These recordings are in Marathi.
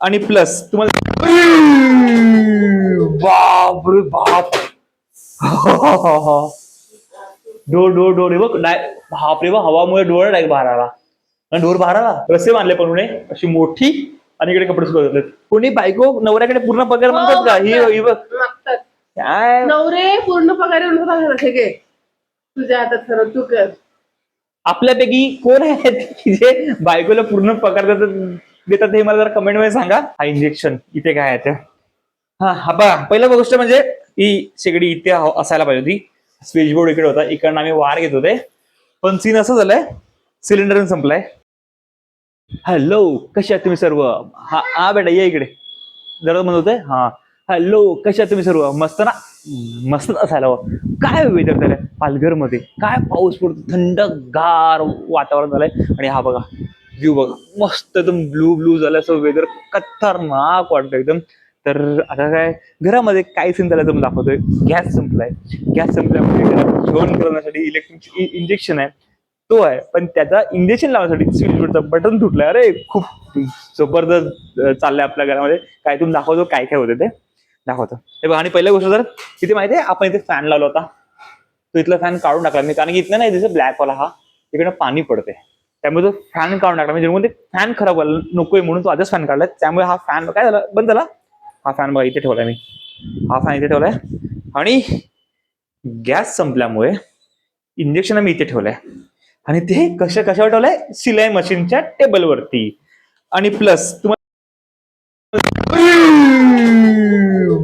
आणि प्लस तुम्हाला बाप रे बाप डोर डोर डोर बघ बाप रे बा हवामुळे डोर डायरेक्ट बाहेर आला आणि डोर बाहेर आला. रस्ते बांधले पण अशी मोठी आणि इकडे कपडे सुकवत होते. कोणी बायको नवऱ्याकडे पूर्ण पगार म्हणतात का? ही बघ काय नवरे पूर्ण पगार तुझ्या हातात खरं तू कर. आपल्यापैकी कोण आहे की जे बायकोला पूर्ण पगार देतात हे मला जरा कमेंट मध्ये सांगा. हा इंजेक्शन इथे काय आहे ते. हा पहिला गोष्ट म्हणजे ही शेगडी इथे असायला पाहिजे होती. स्विच बोर्ड इकडे होता, इकडनं आम्ही वार घेत होते. पण सीन असं झालंय सिलेंडर संपलाय. हॅलो कशा तुम्ही सर्व? हा बेटा ये इकडे जरा म्हणत होते. हा हॅलो कशा तुम्ही सर्व? मस्त ना? मस्त असायला काय वेदर झालंय पालघरमध्ये. काय पाऊस पडतो, थंडगार वातावरण झालंय. आणि हा बघा व्ह्यू बघा मस्त एकदम ब्लू ब्लू झालं असं वेदर खतरनाक वाटतं एकदम. तर आता काय घरामध्ये काय सीन झालं तर दाखवतोय. गॅस संपलाय. गॅस संपल्यामुळे जेवण करण्यासाठी इलेक्ट्रिक इंजेक्शन आहे तो आहे, पण त्याचा इंजेक्शन लावण्यासाठी स्विच बोर्डचं बटन तुटलंय. अरे खूप जबरदस्त चाललंय आपल्या घरामध्ये. काय तुम्ही दाखवतो काय काय होतं ते दाखवतो हे बघा. आणि पहिल्या गोष्ट जर किती माहिती आहे, आपण इथे फॅन लावला होता तो इथला फॅन काढून टाकला मी, कारण की इथलं नाही जसं ब्लॅक वाला हा तिकडे पाणी पडते त्यामुळे तो फॅन काढून टाकला. म्हणजे जेव्हा ते फॅन खराब व्हायला नकोय म्हणून तो आधीच फॅन काढलाय. त्यामुळे हा फॅन काय झाला बंद झाला. हा फॅन बघा इथे ठेवलाय मी. हा फॅन इथे ठेवलाय आणि गॅस संपल्यामुळे इंजेक्शन मी इथे ठेवलंय. आणि ते कशावर ठेवलंय? सिलाई मशीनच्या टेबलवरती. आणि प्लस तुम्हाला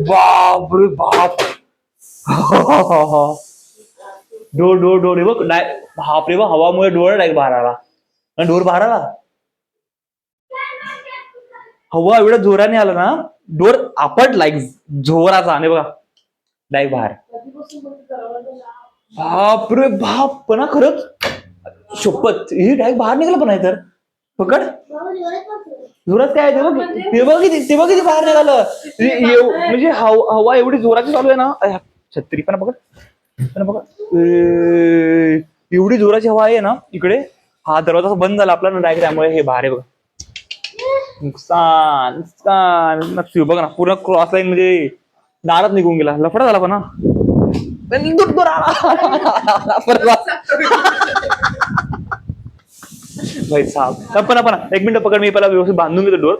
बाप रे बाप डोर डोर डोर बघ बाप रे बा हवामुळे डोर डायरेक्ट बाहेर आला आणि डोर बाहेर आला. हवा एवढ्या जोराने आला ना डोर आपट लाईक जोराचा. आणि बघा डायरेक्ट बाहेर. बाप रे बाप पण खरंच शपथ ही डायरेक्ट बाहेर निघाला पण आहे तर पकड जोरात काय ते बघ ते बघ किती बाहेर निघालं. म्हणजे हवा एवढी जोराची चालू आहे ना. छत्री पण बघा एवढी जोराची हवा आहे ना इकडे. हा दरवाजा बंद झाला आपला डायरेक्ट, त्यामुळे हे बाहेर आहे बघा. नुकसान नुकसान बघ ना पूर्ण क्रॉस लाईन म्हणजे दारात निघून गेला. लफडा झाला पण ना भाई साहेब. पण एक मिनिट पकड, मी पहिला व्यवस्थित बांधून घेतो डोर.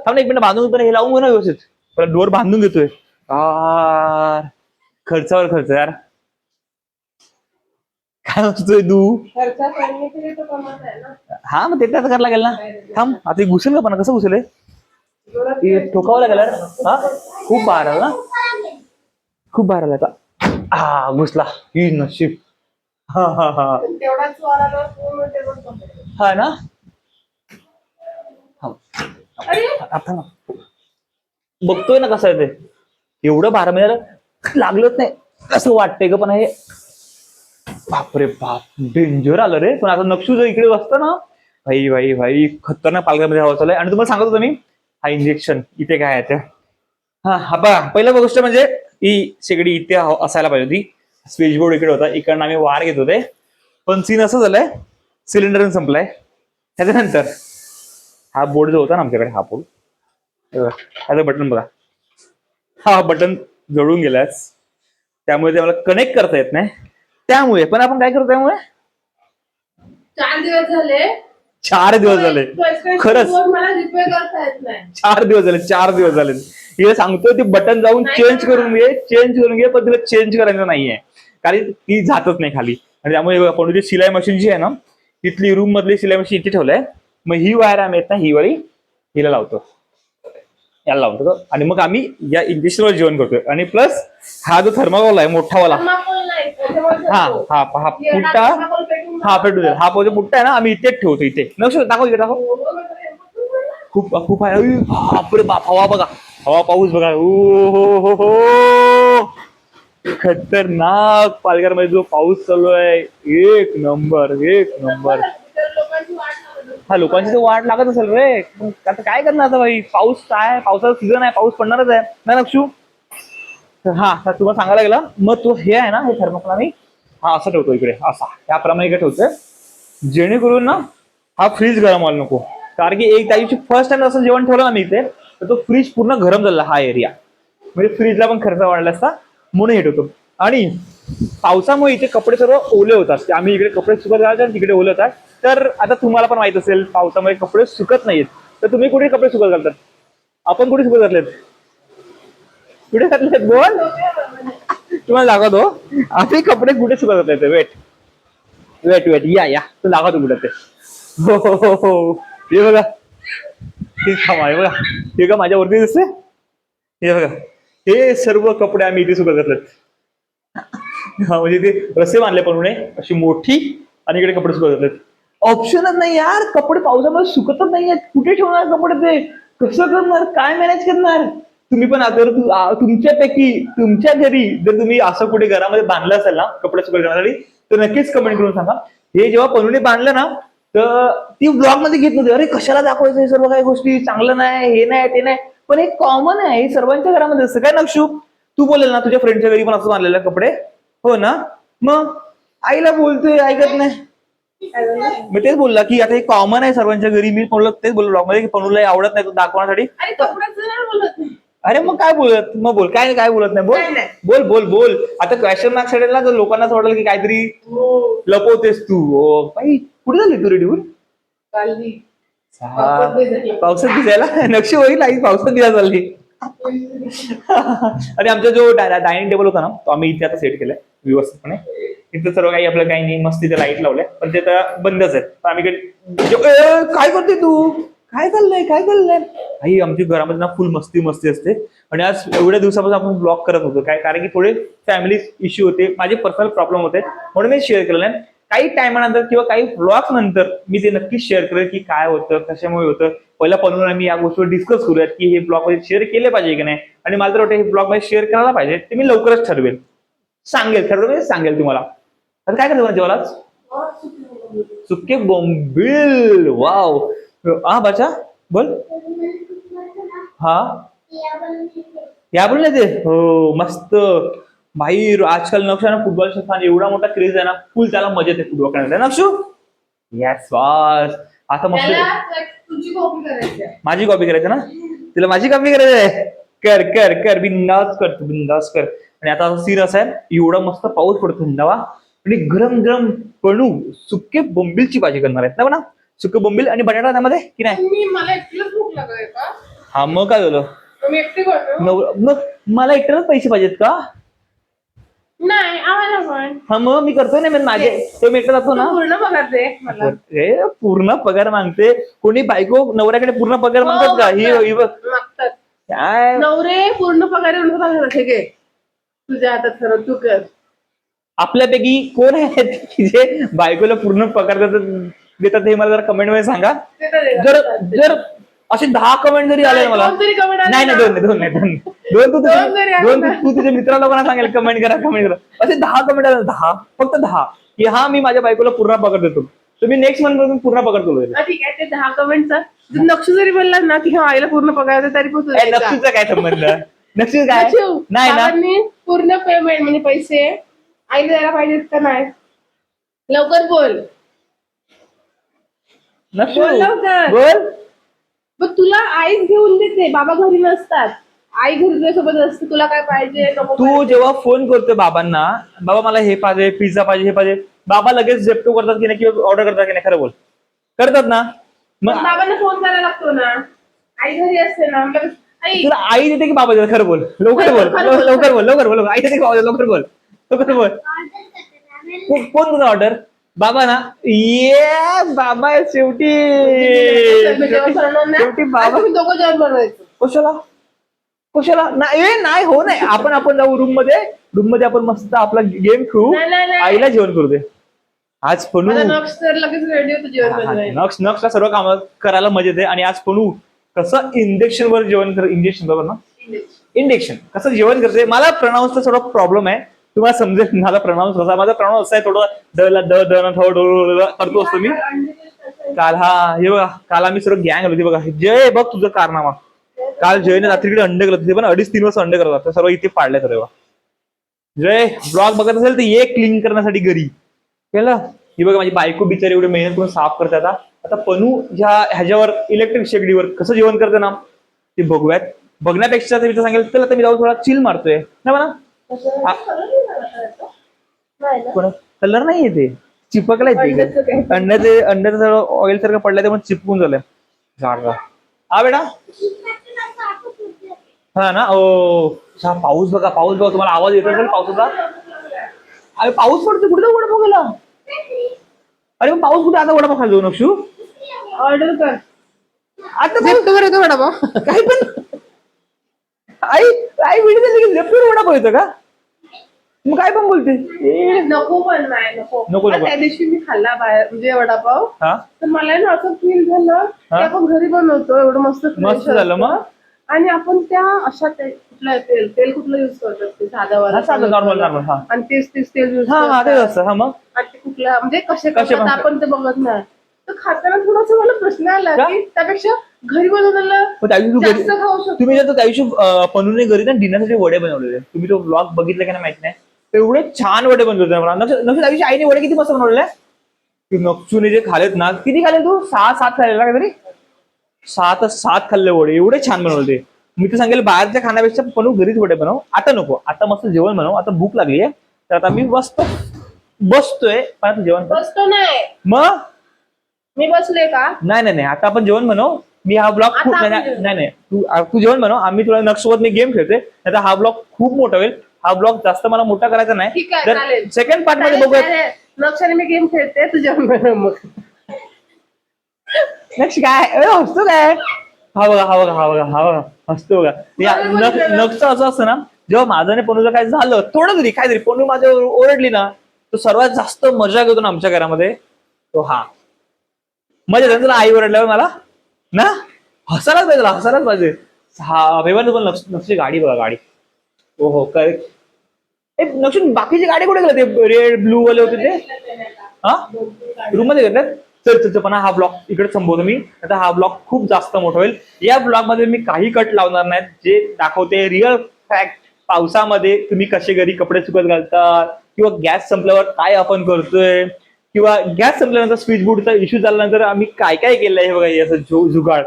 थांब एक मिनिट बांधून पण हे लावून ना व्यवस्थित. पहिला डोर बांधून घेतोय. खर्चावर खर्च यार. काय म्हणतोय तू? हा मग ते त्याच करायला लागेल ना. थांब आता घुसेल का पण कसं घुसेल ठोकावं लागेल. हा खूप बाहेर आला ना, खूप बाहेर आला आता. हा घुसला ही नशीब. हा हा हा हा ना. आता बघतोय ना कसं आहे ते. एवढं 12 महिन्याला लागलंच नाही असं वाटतंय का पण हे. बापरे बाप डेंजर आलं रे. पण आता नक्षू जर इकडे बसतं ना भाई भाई भाई खतरनाक पालघरमध्ये हवा चालू आहे. आणि तुम्हाला सांगतो तुम्ही हा इंजेक्शन इथे काय आहे ते. हा पहिला गोष्ट म्हणजे ही शेगडी इथे असायला पाहिजे होती. स्विच बोर्ड इकडे होता, इकडनं आम्ही वार घेत होते. पण सीन असं झालंय सिलेंडर संपलाय. त्याच्यानंतर हा बोर्ड जो होता ना आमच्याकडे, हा बोर्ड त्याचं बटन बघा. हा बटन जळून गेलास, त्यामुळे ते मला कनेक्ट करता येत नाही. त्यामुळे पण आपण काय करतो त्यामुळे 4 दिवस झाले. 4 दिवस झाले खरंच. मला रिपेअर करता येत नाही. 4 दिवस झाले. 4 दिवस झाले. हिला सांगतोय ती बटन जाऊन चेंज करून घे पण तिला चेंज करायचं नाहीये कारण ती जातच नाही खाली. आणि त्यामुळे सिलाई मशीन जी आहे ना तिथली रूम मधली सिलाई मशीन इथे ठेवलंय. मग ही वायर आम्ही येत ना ही वाली हिला लावतो, याला लावतो आणि मग आम्ही या इंजेक्शनवर जेवण करतोय. आणि प्लस हा जो थर्माकोल आहे मोठावाला हा पुट्टा पेटू दे. हा पुट्टा आहे ना आम्ही इथेच ठेवतो. इथे दाखव इथे दाखव. खूप खूप आहे. बापरे बाप हवा बघा, हवा पाऊस बघा. हो खतरनाक. पालघरमध्ये जो पाऊस चालू आहे एक नंबर एक नंबर. हा लोकांची तर वाट लागत असेल रे. आता काय करणार आता भाई. पाऊस काय पावसाचा सीझन आहे, पाऊस पडणारच आहे ना नक्षू. हा तुम्हाला सांगायला गेला मग तो हे आहे ना हे थर्मोकोल आम्ही हा असं ठेवतो इकडे असा त्याप्रमाणे इकडे ठेवतोय जेणेकरून ना हा फ्रीज गरम व्हायला नको. कारण की एक त्या दिवशी फर्स्ट टाइम असं जेवण ठेवलं ना मी इथे, तर तो फ्रीज पूर्ण गरम झाला हा एरिया. म्हणजे फ्रीजला पण खर्च वाढला असता म्हणून हेट होतो. आणि पावसामुळे इथे कपडे सर्व ओले होतात. आम्ही इकडे कपडे सुकत घालतात आणि तिकडे ओले होतात. तर आता तुम्हाला पण माहित असेल पावसामुळे कपडे सुकत नाहीत. तर तुम्ही कुठे कपडे सुकत घालतात? आपण कुठे सुकत घातलेत? कुठे घातलेत बोल? तुम्हाला दाखवतो आम्ही कपडे कुठे सुकत घातले. वेट वेट वेट या तर दाखवतो कुठे ते. हो हो हो हो हे बघा, हे बघा, हे का माझ्यावरती दिसते. हे बघा, हे सर्व कपडे आम्ही इथे सुकत घातलेत. म्हणजे ते रस्ते बांधले पण अशी मोठी आणि इकडे कपडे सुकत घातलेत. ऑप्शनच नाही यार, कपडे पावसामध्ये सुकतच नाहीयेत. कुठे ठेवणार कपडे? ते कसं करणार? काय मॅनेज करणार? तुम्ही पण आता तुमच्यापैकी तुमच्या घरी जर तुम्ही असं कुठे घरामध्ये बांधलं असेल ना कपडे सुकत घालण्यासाठी, तर नक्कीच कमेंट करून सांगा. हे जेव्हा पनूने बांधलं ना, तर ती ब्लॉग मध्ये घेत नव्हती. अरे कशाला दाखवायचं हे सर्व काही गोष्टी, चांगलं नाही, हे नाही ते नाही. पण हे कॉमन आहे, हे सर्वांच्या घरामध्ये असतं. काय नक्षू, तू बोलेल ना तुझ्या फ्रेंडच्या घरी पण असं बांधलेलं कपडे? हो ना, मग आईला बोलतोय ऐकत नाही. मी तेच बोलला की आता हे कॉमन आहे सर्वांच्या घरी. मी बोललो तेच बोललो ब्लॉग मध्ये की पनूला आवडत नाही तो दाखवण्यासाठी. अरे मग काय बोलत, मग बोल काय काय बोलत नाही, बोल बोल बोल बोल. आता क्वेश्चन मार्क सेटल ना, तर लोकांना असं वाटेल की काहीतरी लपवतेस तू. हो बाई, कुठे झाली तू रेडी होऊन? पावसात भिजायला? नक्षी होईल आई, पावसात भिजा चालली. आणि आमचा जो डायनिंग टेबल होता ना, तो आम्ही इथे आता सेट केलाय व्यवस्थितपणे. इथं सर्व काही आपलं काही नाही, मस्त इथे लाईट लावलंय, पण ते आता बंदच आहे. आम्ही काय करते तू? काय चाललंय, काय चाललंय? आई आमच्या घरामध्ये ना फुल मस्ती मस्ती असते. आणि आज एवढ्या दिवसापासून आपण ब्लॉग करत होतो काय, कारण की थोडे फॅमिली इश्यू होते, माझे पर्सनल प्रॉब्लेम होते, म्हणून मी शेअर केलं नाही. काही टायमानंतर किंवा काही ब्लॉग नंतर मी ते नक्कीच शेअर करेल की काय होतं, कशामुळे होतं. पहिला पनून आम्ही या गोष्टीवर डिस्कस करूयात की हे ब्लॉग मध्ये शेअर केले पाहिजे की नाही. आणि मला तर वाटतं हे ब्लॉग मध्ये शेअर करायला पाहिजे. ते मी लवकरच ठरवेल, सांगेल तुम्हाला. आता काय करतो जेवायला? सुके बोंबील. वाव. हा बच्चा बोल. हा या बोल नाही ते. हो मस्त भाई. आजकाल नक्षू ना फुटबॉलचा फॅन एवढा मोठा क्रेज आहे ना, फुल त्याला मजा येते फुटबॉल खेळायला. नक्षू यस बस. आता मस्त माझी कॉपी करायची ना, तिला माझी कॉपी करायची आहे. कर कर कर बिंदास कर तू, बिंदास कर. आणि आता सीन असा आहे, एवढा मस्त पाऊस पडतो थंडावा आणि गरम गरम पणू सुके बोंबीलची भाजी करणार आहेत ना म्हणा. सुके बोंबील आणि बटाटा त्यामध्ये की नाही? मला एकटीलाच भूक लागली का? हा मग काय झालं? मग मला एकट्यालाच पैसे पाहिजेत का? नाही आम्हाला पण. हा मग मी करतोय ना, माझे तो मी एकटा जातो ना. पूर्ण पगार दे मला. पूर्ण पगार मागते? कोणी बायको नवऱ्याकडे पूर्ण पगार मागतात का? ही मागतात काय नवरे पूर्ण पगार येऊन ठीक आहे, तुझ्या हातात ठरव, तू कर. आपल्यापैकी कोण आहेत की जे बायकोला पूर्ण पगार देतात हे मला जरा कमेंट मध्ये सांगा. जर जर असे 10 कमेंट जरी आले मला, नाही दोन तू तुझ्या मित्रा लोकांना सांगेल कमेंट करा. असे 10 कमेंट आले, 10 फक्त 10 की हा मी माझ्या बायकोला पूर्ण पगार देतो, तर मी नेक्स्ट मंथ पासून पूर्ण पगार करू. ठीक आहे, ते 10 कमेंटचा नक्षू जरी बोलला ना की हा आईला पूर्ण पगार तरी नक्षूचा काय संबंध? नक्षू काय नाही ना, पूर्ण पेमेंट म्हणजे पैसे आईला द्यायला पाहिजेत का नाही? लवकर बोल नक्षू लवकर बोल. मग तुला आईच घेऊन देते, बाबा घरी नसतात, आई घरी तुझ्यासोबत असते. तुला काय पाहिजे? तू जेव्हा फोन करतोय बाबांना, बाबा मला हे पाहिजे, पिझ्झा पाहिजे, हे पाहिजे, बाबा लगेच झेप्टो करतात की नाही किंवा ऑर्डर करतात की नाही? खरं बोल, करतात ना. मग बाबांना फोन करायला लागतो ना, आई घरी असते ना. तुला आई देते की बाबा देते? खरं बोल, लवकर बोल, लवकर बोल, लवकर बोल. आई देते की बाबा? लवकर बोल, लवकर बोल. कोण तुझा ऑर्डर? बाबा ना. ये बाबा शेवटी बाबा. कशाला कशाला नाही हो नाही, आपण जाऊ रूम मध्ये आपण मस्त आपला गेम खेळू, आईला जेवण करू दे आज. पणू नक्सला सर्व काम करायला मजा येते. आणि आज पणू कसं इंजेक्शन वर जेवण कर, इंजेक्शन बरोबर ना, इंजेक्शन कसं जेवण करते. मला प्रनाऊन्सचा थोडा प्रॉब्लेम आहे, तुम्हाला समजेल माझा प्रनाऊन्स कसा. माझा प्रनाऊन्स असा आहे थोडं द करतो असतो मी. काल हे बघा, काल आम्ही सर्व गँग आलो होती बघा. जय बघ तुझं कारनामा. काल जयने रात्रीकडे अंडे करत होते, पण 2.5-3 वाजता अंडे करत होते सर्व इथे पाडले सर्व. जय ब्लॉग बघत असेल तर ये क्लीन करण्यासाठी घरी केलं. ही बघा माझी बायको बिचारी एवढी मेहनत करून साफ करते आता. आता पनू ह्याच्यावर इलेक्ट्रिक शेगडीवर कसं जेवण करतं ना ते बघूयात. बघण्यापेक्षा मी तर सांगेल चला तर मी जाऊन थोडा चिल मारतोय ना म्हणा. कलर नाही येते चिपकलाय ते अंड्याचं सगळं ऑइल सारखं पडलंय त्यामुळे चिपकून झालंय. हा बेटा हा ना. ओ पाऊस बघा तुम्हाला आवाज येत असेल पावसाचा. अरे पाऊस पडतो कुठे वडापाव गेला. अरे मग पाऊस कुठे आता वडापाव खायला जाऊ नक्षू. ऑर्डर कर आता येतो वडापाव. काही पण आई व्हिडिओ झाली की लेफ्टवर वडापाव येतो का. मग काय पण बोलते नको पण नाही नको. त्या दिवशी मी खाल्ला बाहेर म्हणजे वडापाव हा तर मला ना असं फील झालं की आपण घरी बनवतो एवढं मस्त मस्त झालं मग. आणि आपण त्या अशा कुठलं तेल कुठलं युज करतो ते साधं नॉर्मल हा आणि तेच तेल युज हा तेच असतं. हा मग आणि ते कुठल्या म्हणजे कसे करतात आपण ते बघत नाही. तर खाताना थोडासा मला प्रश्न आला की त्यापेक्षा घरी बनवलेलं जास्त खाऊ शकतो. तुम्ही त्या दिवशी पनूने घरी ना डिनरसाठी वडे बनवलेले. तुम्ही तो ब्लॉग बघितला का नाही माहित नाही. एवढे छान वडे बनवले होते मला. नक्षू त्या दिवशी आईने वडे किती मस्त बनवले. नक्षूने जे खालेत ना किती खाले तू 6-7 खाल्ले ना काहीतरी 7 खाल्ले वडे एवढे छान बनवले. मी तर सांगेल बाहेरच्या खाण्यापेक्षा पनू घरीच वडे बनव. आता नको आता मस्त जेवण बनव. आता भूक लागली आहे तर आता मी बसतोय पण आता जेवण बसतो नाही मग मी बसले का नाही आता आपण जेवण बनव. मी हा ब्लॉग नाही तू जेवण बनव. आम्ही तुला नक्षसोबत मी गेम खेळते. नाही तर हा ब्लॉग खूप मोठा होईल. हा ब्लॉग जास्त मला मोठा करायचा नाही. तर सेकंड पार्ट मध्ये बघूया. नक्षाने मी गेम खेळते तू जेवण बनव मग. नक्ष काय हसतो काय. हा बघा हसतो बघा. नक्षचं असं असतं ना जेव्हा माझं आणि पनूचं काय झालं थोडं तरी काहीतरी पनू माझ्यावर ओरडली ना तो सर्वात जास्त मजा घेतो ना आमच्या घरामध्ये तो हा मजा येते तुला आई ओरडल्यावर मला ना हसायलाच पाहिजे. हा नक्षची गाडी बघा गाडी. हो काय नक्ष बाकीची गाडी कुठे गेले ते रेड ब्लू वाले होते ते हा रूम मध्ये घेतल्यात. चल पण हा ब्लॉग इकडे संपवतो मी. आता हा ब्लॉग खूप जास्त मोठा होईल. या ब्लॉग मध्ये मी काही कट लावणार नाहीत. जे दाखवते रिअल फॅक्ट पावसामध्ये तुम्ही कसे घरी कपडे सुकत घालतात किंवा गॅस संपल्यावर काय आपण करतोय किंवा गॅस संपल्यानंतर स्विच बोर्डचा इश्यू झाल्यानंतर आम्ही काय केलंय हे बघा असं जुगाड